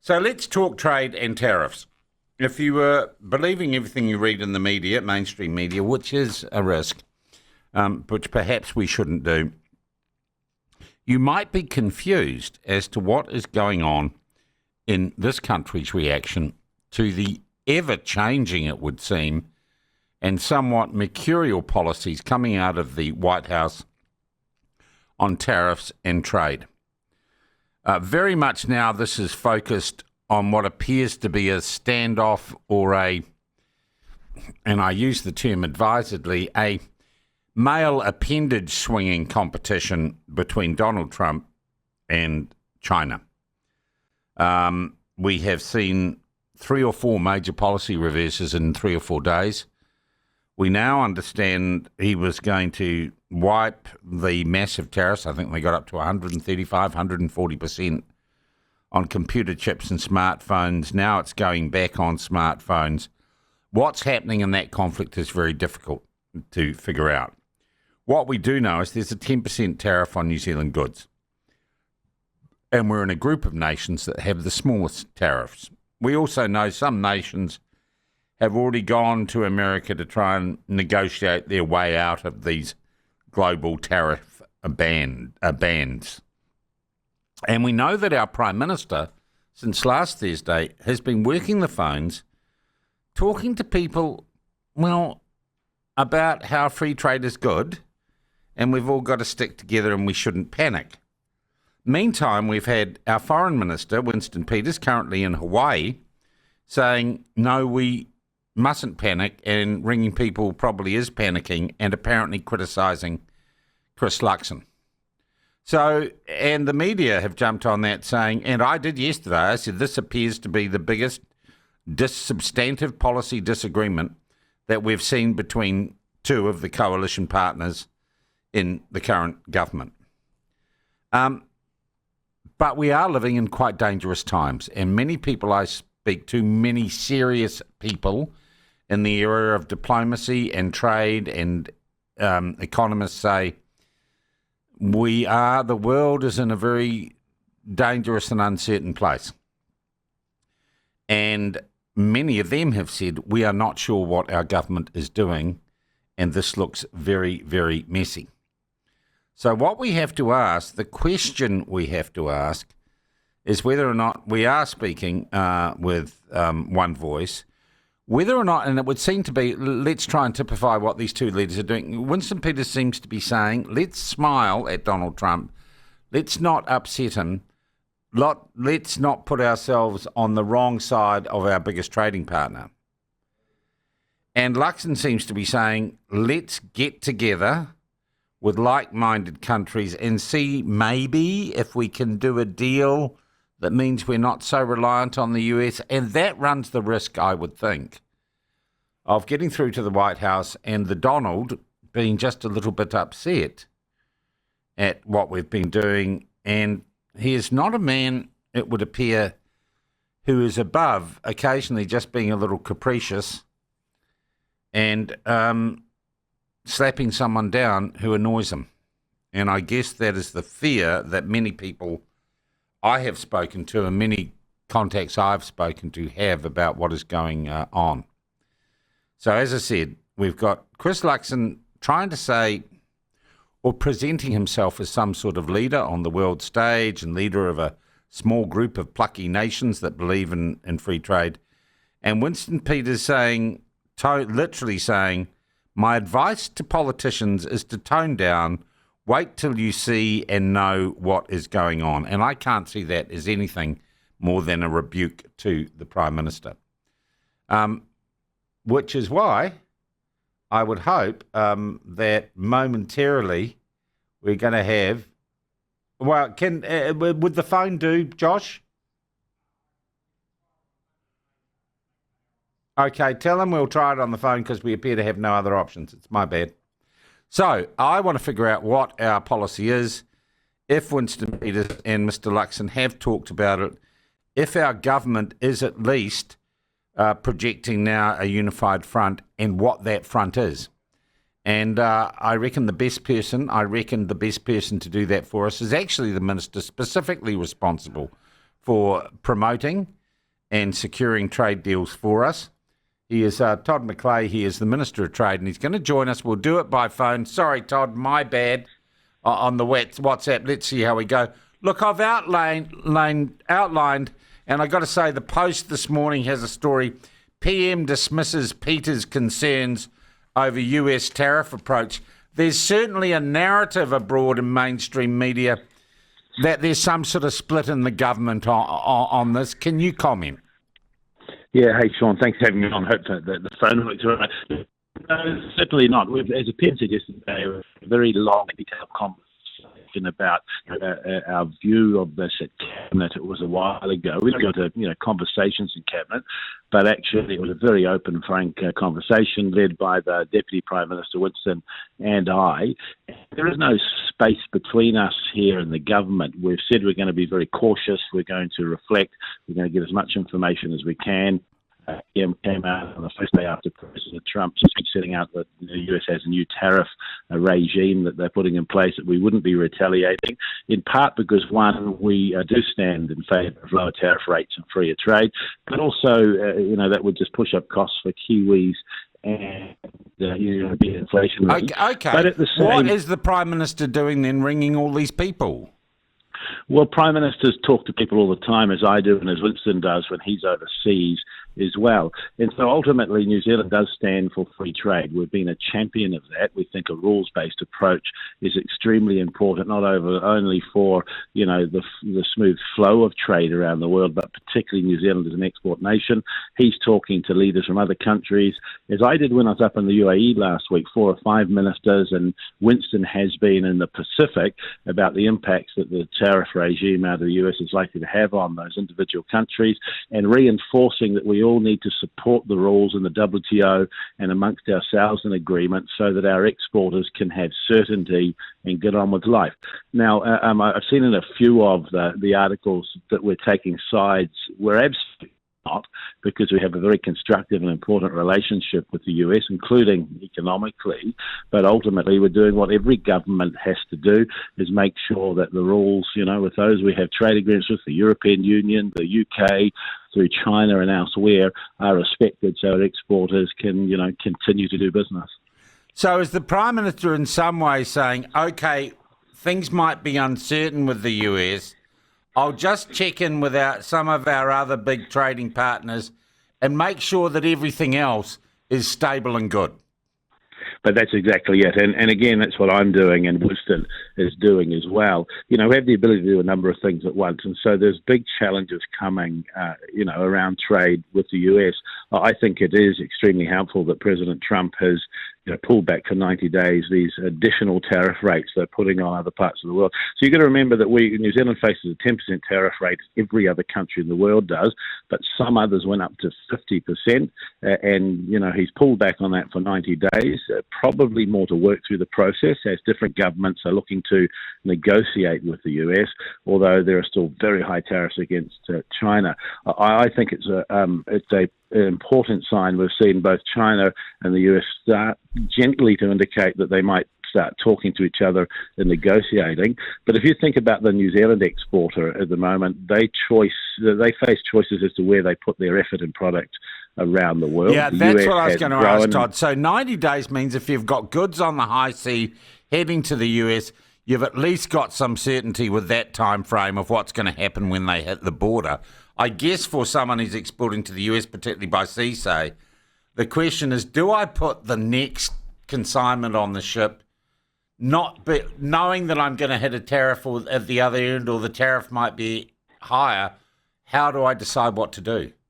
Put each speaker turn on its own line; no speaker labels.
So let's talk trade and tariffs. If you were believing everything you read in the media, mainstream media, which is a risk, which perhaps we shouldn't do, you might be confused as to what is going on in this country's reaction to the ever-changing, it would seem, and somewhat mercurial policies coming out of the White House on tariffs and trade. Very much now this is focused on what appears to be a standoff or and I use the term advisedly, a male appendage swinging competition between Donald Trump and China. We have seen 3 or 4 major policy reverses in 3 or 4 days. We now understand he was going to wipe the massive tariffs. I think they got up to 135, 140% on computer chips and smartphones. Now it's going back on smartphones. What's happening in that conflict is very difficult to figure out. What we do know is there's a 10% tariff on New Zealand goods. And we're in a group of nations that have the smallest tariffs. We also know some nations have already gone to America to try and negotiate their way out of these global tariff bans. And we know that our Prime Minister, since last Thursday, has been working the phones, talking to people, well, about how free trade is good, and we've all got to stick together and we shouldn't panic. Meantime, we've had our Foreign Minister, Winston Peters, currently in Hawaii, saying, no, we mustn't panic, and ringing people probably is panicking, and apparently criticising Chris Luxon. So, and the media have jumped on that saying, and I did yesterday, I said this appears to be the biggest substantive policy disagreement that we've seen between 2 of the coalition partners in the current government. But we are living in quite dangerous times, and many people I speak to, many serious people in the area of diplomacy and trade and economists say the world is in a very dangerous and uncertain place. And many of them have said, we are not sure what our government is doing, and this looks very, very messy. So what we have to ask, the question we have to ask, is whether or not we are speaking with one voice, whether or not, and it would seem to be, let's try and typify what these 2 leaders are doing. Winston Peters seems to be saying, let's smile at Donald Trump, let's not upset him, let's not put ourselves on the wrong side of our biggest trading partner. And Luxon seems to be saying, let's get together with like-minded countries and see maybe if we can do a deal that means we're not so reliant on the US. And that runs the risk, I would think, of getting through to the White House and the Donald being just a little bit upset at what we've been doing. And he is not a man, it would appear, who is above occasionally just being a little capricious and slapping someone down who annoys him. And I guess that is the fear that many people I have spoken to and many contacts I've spoken to have about what is going on. So as I said, we've got Chris Luxon trying to say or presenting himself as some sort of leader on the world stage and leader of a small group of plucky nations that believe in free trade. And Winston Peters saying, literally saying, my advice to politicians is to tone down, wait till you see and know what is going on. And I can't see that as anything more than a rebuke to the Prime Minister. Which is why I would hope that momentarily we're going to have... Well, would the phone do, Josh? Okay, tell them we'll try it on the phone because we appear to have no other options. It's my bad. So I want to figure out what our policy is, if Winston Peters and Mr. Luxon have talked about it, if our government is at least projecting now a unified front and what that front is. And I reckon the best person to do that for us is actually the minister specifically responsible for promoting and securing trade deals for us. He is Todd McClay. He is the Minister of Trade, and he's going to join us. We'll do it by phone. Sorry, Todd, my bad on the WhatsApp. Let's see how we go. Look, I've outlined, and I've got to say the Post this morning has a story. PM dismisses Peter's concerns over US tariff approach. There's certainly a narrative abroad in mainstream media that there's some sort of split in the government on this. Can you comment?
Yeah, hey Sean, thanks for having me on. Hope that the phone works all right. No, certainly not. As a PM said yesterday, a very long, detailed conversation about our view of this at Cabinet. It was a while ago. We don't go to conversations in Cabinet, but actually it was a very open, frank conversation led by the Deputy Prime Minister Winston and I. There is no space between us here and the government. We've said we're going to be very cautious. We're going to reflect. We're going to get as much information as we can. Came out on the first day after President Trump's setting out that the US has a new tariff regime that they're putting in place, that we wouldn't be retaliating, in part because, one, we do stand in favour of lower tariff rates and freer trade, but also, that would just push up costs for Kiwis and be inflation.
Okay.
But at the same,
what is the Prime Minister doing then, ringing all these people?
Well, Prime Ministers talk to people all the time, as I do and as Winston does when he's overseas as well. And so ultimately, New Zealand does stand for free trade. We've been a champion of that. We think a rules-based approach is extremely important, not only for, the smooth flow of trade around the world, but particularly New Zealand as an export nation. He's talking to leaders from other countries, as I did when I was up in the UAE last week, 4 or 5 ministers, and Winston has been in the Pacific about the impacts that the tariff regime out of the US is likely to have on those individual countries, and reinforcing that we all need to support the rules in the WTO and amongst ourselves in agreement so that our exporters can have certainty and get on with life. Now, I've seen in a few of the articles that we're taking sides. We're absolutely not, because we have a very constructive and important relationship with the US, including economically, but ultimately we're doing what every government has to do, is make sure that the rules, with those we have trade agreements with, the European Union, the UK, through China and elsewhere, are respected so our exporters can, continue to do business.
So is the Prime Minister in some way saying, okay, things might be uncertain with the US, I'll just check in with some of our other big trading partners and make sure that everything else is stable and good?
But that's exactly it. And again, that's what I'm doing and Winston is doing as well. We have the ability to do a number of things at once. And so there's big challenges coming, around trade with the US. I think it is extremely helpful that President Trump has pulled back for 90 days these additional tariff rates they're putting on other parts of the world. So you've got to remember that New Zealand faces a 10% tariff rate, every other country in the world does, but some others went up to 50%, and he's pulled back on that for 90 days, probably more to work through the process as different governments are looking to negotiate with the US, although there are still very high tariffs against China. I think it's an important sign. We've seen both China and the US start gently to indicate that they might start talking to each other and negotiating. But if you think about the New Zealand exporter at the moment, they face choices as to where they put their effort and product around the world.
Yeah, that's what I was going to ask, Todd. So 90 days means if you've got goods on the high sea heading to the US, you've at least got some certainty with that time frame of what's going to happen when they hit the border. I guess for someone who's exporting to the US, particularly by sea, say, the question is, do I put the next consignment on the ship knowing that I'm going to hit a tariff at the other end, or the tariff might be higher? How do I decide what to do?